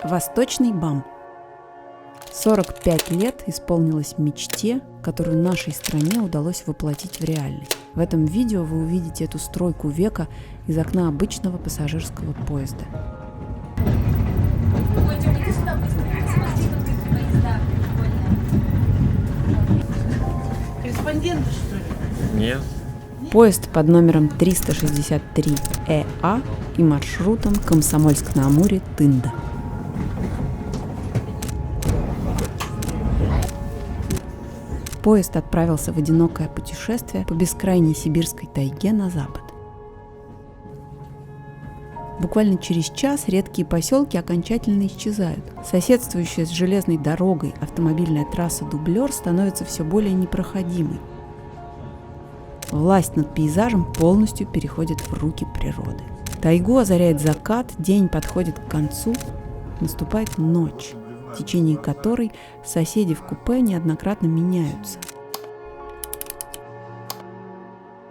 Восточный БАМ. 45 лет исполнилось мечте, которую нашей стране удалось воплотить в реальность. В этом видео вы увидите эту стройку века из окна обычного пассажирского поезда. Корреспонденты, что ли? Нет. Поезд под номером 363ЭА и маршрутом Комсомольск-на-Амуре-Тында. Поезд отправился в одинокое путешествие по бескрайней сибирской тайге на запад. Буквально через час редкие поселки окончательно исчезают. Соседствующая с железной дорогой автомобильная трасса Дублер становится все более непроходимой. Власть над пейзажем полностью переходит в руки природы. Тайгу озаряет закат, день подходит к концу, наступает ночь, в течение которой соседи в купе неоднократно меняются.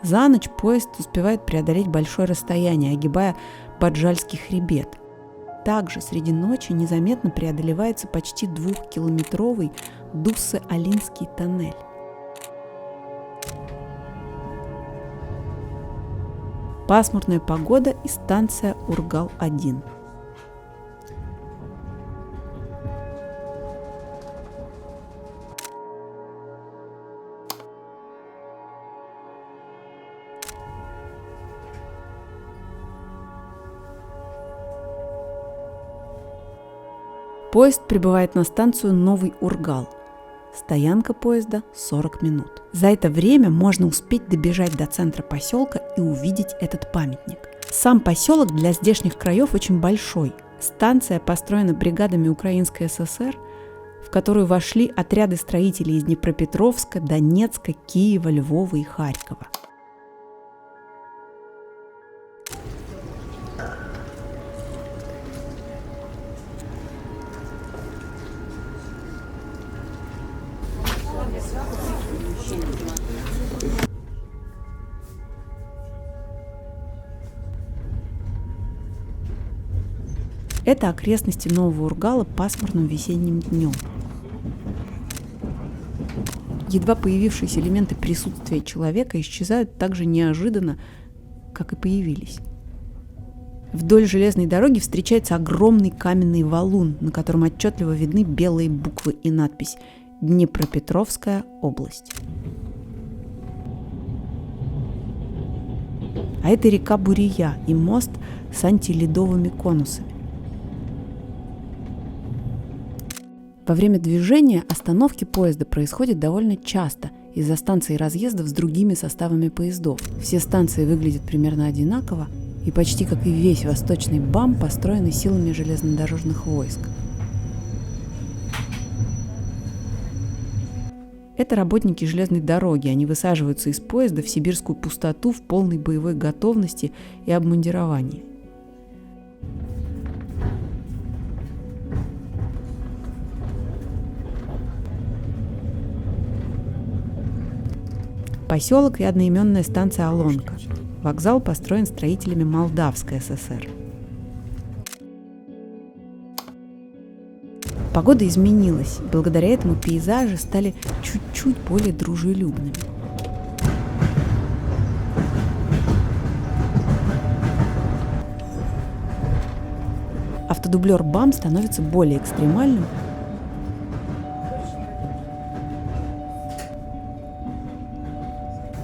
За ночь поезд успевает преодолеть большое расстояние, огибая Боджальский хребет. Также среди ночи незаметно преодолевается почти 2-километровый Дуссе-Алинский тоннель. Пасмурная погода и станция Ургал-1. Поезд прибывает на станцию Новый Ургал. Стоянка поезда 40 минут. За это время можно успеть добежать до центра поселка и увидеть этот памятник. Сам поселок для здешних краев очень большой. Станция построена бригадами Украинской ССР, в которую вошли отряды строителей из Днепропетровска, Донецка, Киева, Львова и Харькова. Это окрестности Нового Ургала пасмурным весенним днем. Едва появившиеся элементы присутствия человека исчезают так же неожиданно, как и появились. Вдоль железной дороги встречается огромный каменный валун, на котором отчетливо видны белые буквы и надпись «Днепропетровская область». А это река Бурия и мост с антиледовыми конусами. Во время движения остановки поезда происходят довольно часто из-за станций разъездов с другими составами поездов. Все станции выглядят примерно одинаково, и почти как и весь Восточный БАМ построены силами железнодорожных войск. Это работники железной дороги, они высаживаются из поезда в сибирскую пустоту в полной боевой готовности и обмундировании. Поселок и одноименная станция Олонка. Вокзал построен строителями Молдавской ССР. Погода изменилась, и благодаря этому пейзажи стали чуть-чуть более дружелюбными. Автодублер БАМ становится более экстремальным.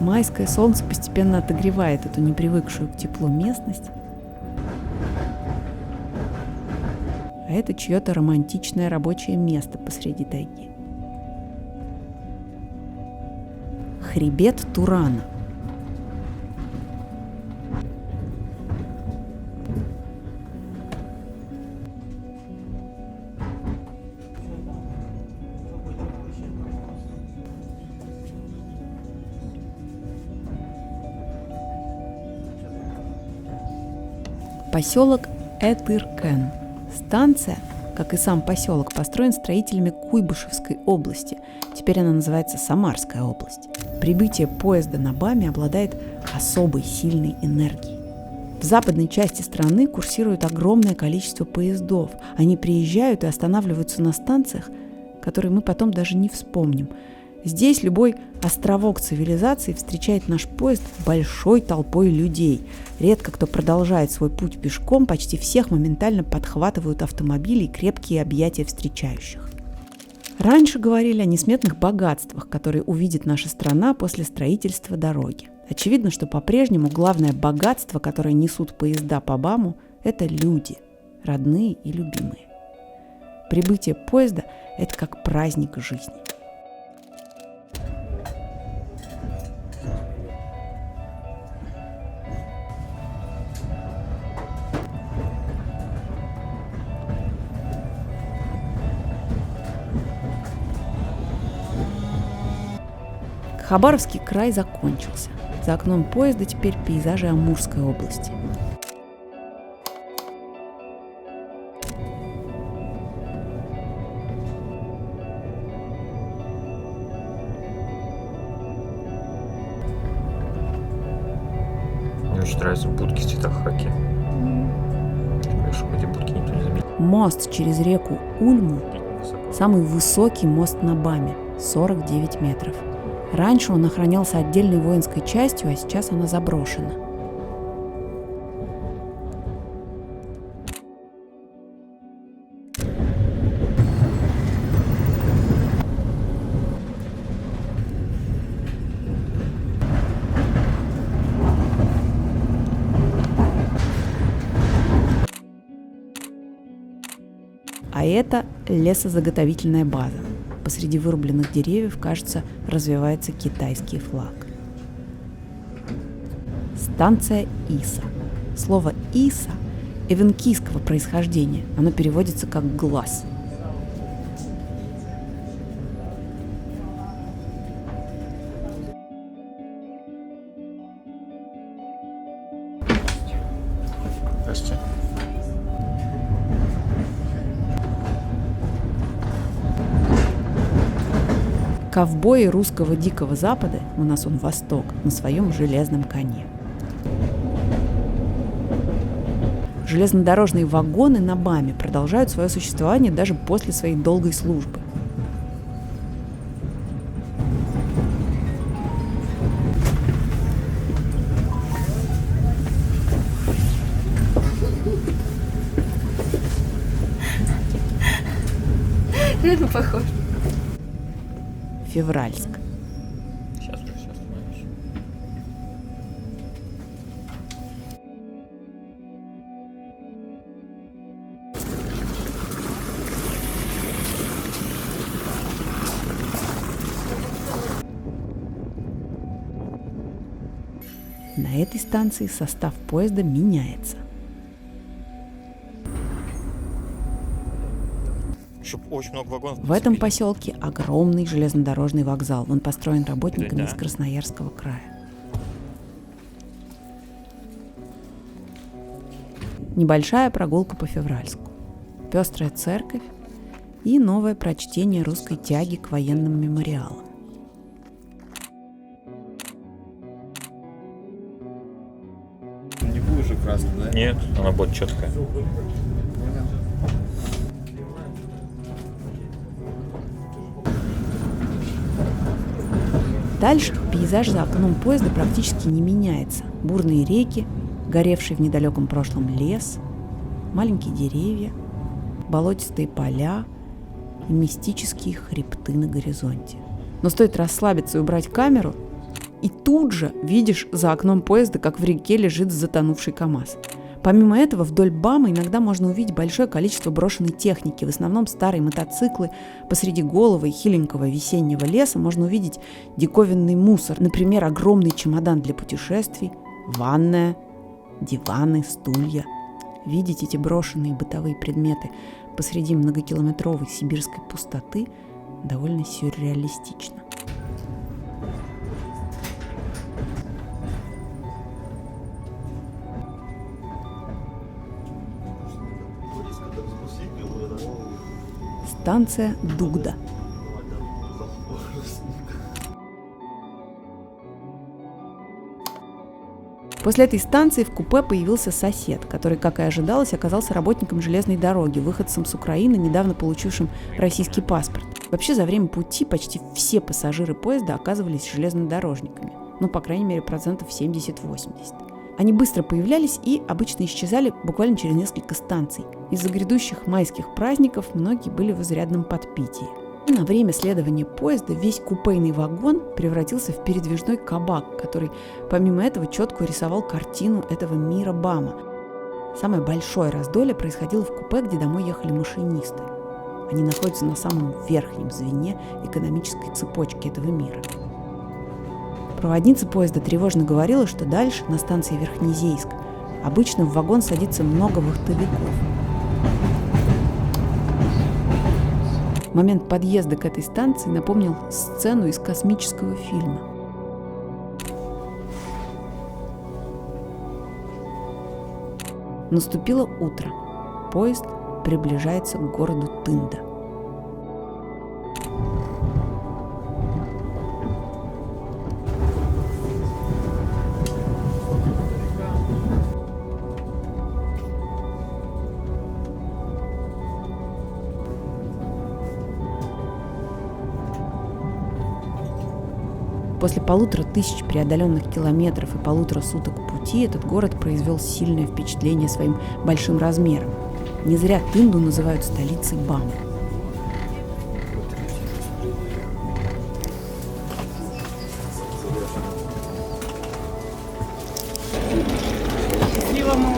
Майское солнце постепенно отогревает эту непривыкшую к теплу местность. А это чье-то романтичное рабочее место посреди тайги. Хребет Турана. Поселок Этыркен. Станция, как и сам поселок, построен строителями Куйбышевской области. Теперь она называется Самарская область. Прибытие поезда на БАМе обладает особой сильной энергией. В западной части страны курсирует огромное количество поездов. Они приезжают и останавливаются на станциях, которые мы потом даже не вспомним. Здесь любой островок цивилизации встречает наш поезд большой толпой людей. Редко кто продолжает свой путь пешком, почти всех моментально подхватывают автомобили и крепкие объятия встречающих. Раньше говорили о несметных богатствах, которые увидит наша страна после строительства дороги. Очевидно, что по-прежнему главное богатство, которое несут поезда по БАМу, это люди, родные и любимые. Прибытие поезда – это как праздник жизни. Хабаровский край закончился. За окном поезда теперь пейзажи Амурской области. Мне очень нравятся будки в цветах хаки. Чтобы эти будки никто не заметил. Мост через реку Ульму – самый высокий мост на БАМе – 49 метров. Раньше он охранялся отдельной воинской частью, а сейчас она заброшена. А это лесозаготовительная база. Посреди вырубленных деревьев, кажется, развивается китайский флаг. Станция Иса. Слово «Иса» эвенкийского происхождения. Оно переводится как «глаз». Здравствуйте. Ковбои русского Дикого Запада, у нас он Восток, на своем железном коне. Железнодорожные вагоны на БАМе продолжают свое существование даже после своей долгой службы. Реально похож. Февральск. Сейчас остановимся. На этой станции состав поезда меняется. Очень много вагонов. В этом поселке огромный железнодорожный вокзал. Он построен работниками Да. из Красноярского края. Небольшая прогулка по Февральску. Пестрая церковь и новое прочтение русской тяги к военным мемориалам. Не будет же красный, да? Нет, она будет четкая. Дальше пейзаж за окном поезда практически не меняется. Бурные реки, горевший в недалеком прошлом лес, маленькие деревья, болотистые поля и мистические хребты на горизонте. Но стоит расслабиться и убрать камеру, и тут же видишь за окном поезда, как в реке лежит затонувший КАМАЗ. Помимо этого, вдоль БАМа иногда можно увидеть большое количество брошенной техники, в основном старые мотоциклы. Посреди голого и хиленького весеннего леса можно увидеть диковинный мусор, например, огромный чемодан для путешествий, ванная, диваны, стулья. Видеть эти брошенные бытовые предметы посреди многокилометровой сибирской пустоты довольно сюрреалистично. Станция Дугда. После этой станции в купе появился сосед, который, как и ожидалось, оказался работником железной дороги, выходцем с Украины, недавно получившим российский паспорт. Вообще, за время пути почти все пассажиры поезда оказывались железнодорожниками. Ну, по крайней мере, 70-80%. Они быстро появлялись и обычно исчезали буквально через несколько станций. Из-за грядущих майских праздников многие были в изрядном подпитии. И на время следования поезда весь купейный вагон превратился в передвижной кабак, который, помимо этого, четко рисовал картину этого мира БАМа. Самое большое раздолье происходило в купе, где домой ехали машинисты. Они находятся на самом верхнем звене экономической цепочки этого мира. Проводница поезда тревожно говорила, что дальше, на станции Верхнезейск, обычно в вагон садится много вахтовиков. Момент подъезда к этой станции напомнил сцену из космического фильма. Наступило утро. Поезд приближается к городу Тында. После 1500 преодоленных километров и 1,5 суток пути этот город произвел сильное впечатление своим большим размером. Не зря Тынду называют столицей БАМа.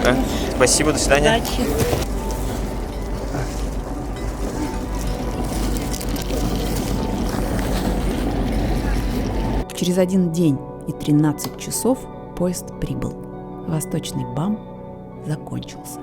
Да? Спасибо, до свидания. Удачи. Через 1 день и 13 часов поезд прибыл. Восточный БАМ закончился.